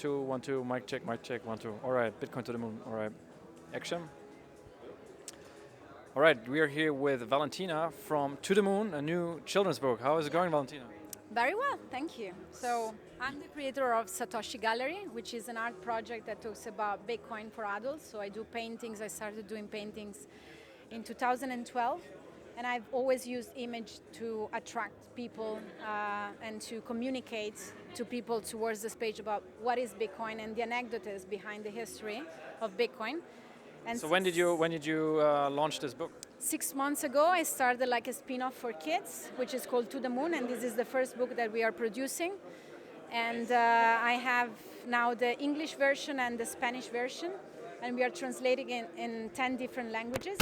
2, 1, 2, mic check, 1, 2. All right, Bitcoin to the moon. All right, action. All right, we are here with Valentina from To the Moon, a new children's book. How is it going, Valentina? Very well, thank you. So I'm the creator of Satoshi Gallery, which is an art project that talks about Bitcoin for adults. So I do paintings. I started doing paintings in 2012. And I've always used image to attract people and to communicate to people towards this page about what is Bitcoin and the anecdotes behind the history of Bitcoin. And so when did you launch this book? 6 months ago, I started like a spin-off for kids, which is called To the Moon, and this is the first book that we are producing. And I have now the English version and the Spanish version, and we are translating it in 10 different languages.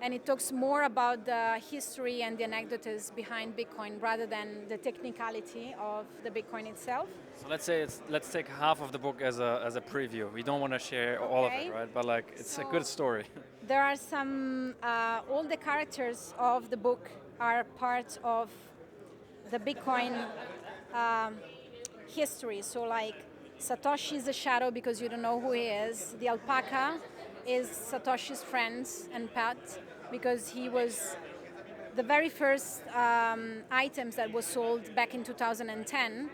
And it talks more about the history and the anecdotes behind Bitcoin rather than the technicality of the Bitcoin itself. So let's take half of the book as a preview. We don't want to share all of it, right? But like it's a good story. There are some, all the characters of the book are part of the Bitcoin history. So like Satoshi is a shadow because you don't know who he is. The alpaca is Satoshi's friend and pet because he was the very first items that was sold back in 2010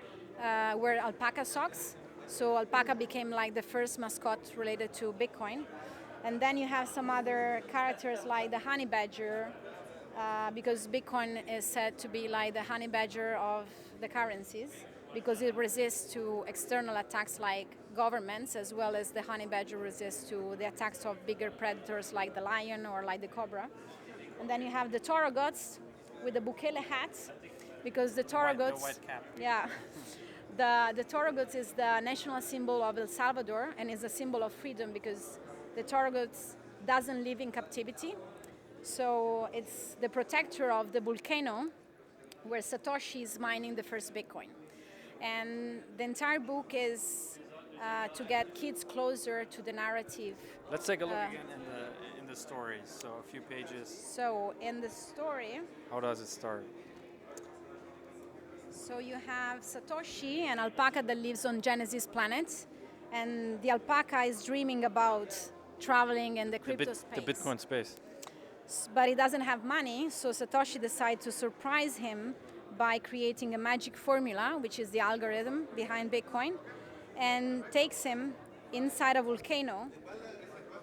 were alpaca socks. So alpaca became like the first mascot related to Bitcoin. And then you have some other characters like the honey badger, because Bitcoin is said to be like the honey badger of the currencies, because it resists to external attacks like governments, as well as the honey badger resists to the attacks of bigger predators like the lion or like the cobra. And then you have the Toro gods with the Bukele hats, because the Toro gods, the white cap. Yeah. The Toro gods is the national symbol of El Salvador and is a symbol of freedom because the Toro gods doesn't live in captivity. So it's the protector of the volcano where Satoshi is mining the first Bitcoin. And the entire book is to get kids closer to the narrative. Let's take a look again in the story. So a few pages. So in the story, how does it start? So you have Satoshi, an alpaca that lives on Genesis planet, and the alpaca is dreaming about traveling in the crypto space. The Bitcoin space. But he doesn't have money, so Satoshi decides to surprise him by creating a magic formula, which is the algorithm behind Bitcoin, and takes him inside a volcano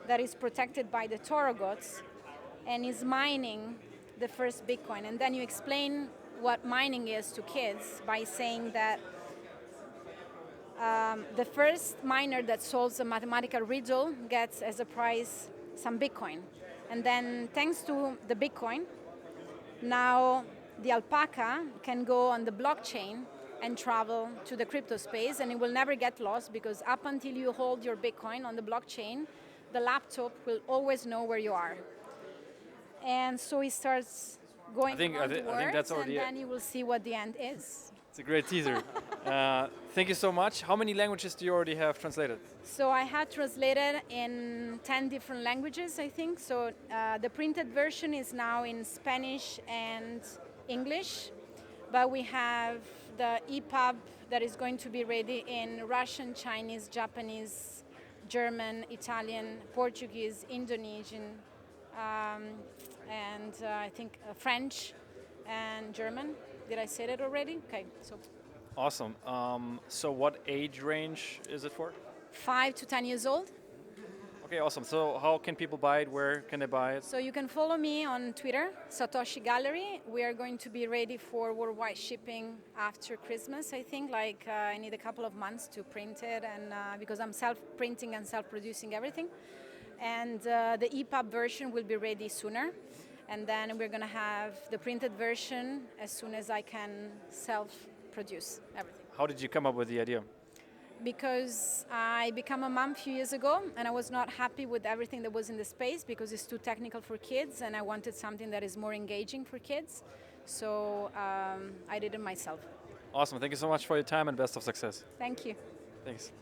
that is protected by the Toro gods and is mining the first Bitcoin. And then you explain what mining is to kids by saying that the first miner that solves a mathematical riddle gets as a prize some Bitcoin. And then thanks to the Bitcoin, now the alpaca can go on the blockchain and travel to the crypto space, and it will never get lost because up until you hold your Bitcoin on the blockchain, the laptop will always know where you are. And so he starts going around the words, and then you will see what the end is. It's a great teaser. Thank you so much. How many languages do you already have translated? So I had translated in 10 different languages, I think. So the printed version is now in Spanish and English, but we have the EPUB that is going to be ready in Russian, Chinese, Japanese, German, Italian, Portuguese, Indonesian, and I think French and German. Did I say that already? Okay, so. Awesome. So what age range is it for? 5 to 10 years old. Okay, awesome. So how can people buy it? Where can they buy it? So you can follow me on Twitter, Satoshi Gallery. We are going to be ready for worldwide shipping after Christmas, I think. Like I need a couple of months to print it, and because I'm self-printing and self-producing everything. And the EPUB version will be ready sooner. And then we're going to have the printed version as soon as I can self-produce everything. How did you come up with the idea? Because I became a mom a few years ago, and I was not happy with everything that was in the space because it's too technical for kids, and I wanted something that is more engaging for kids. So I did it myself. Awesome. Thank you so much for your time and best of success. Thank you. Thanks.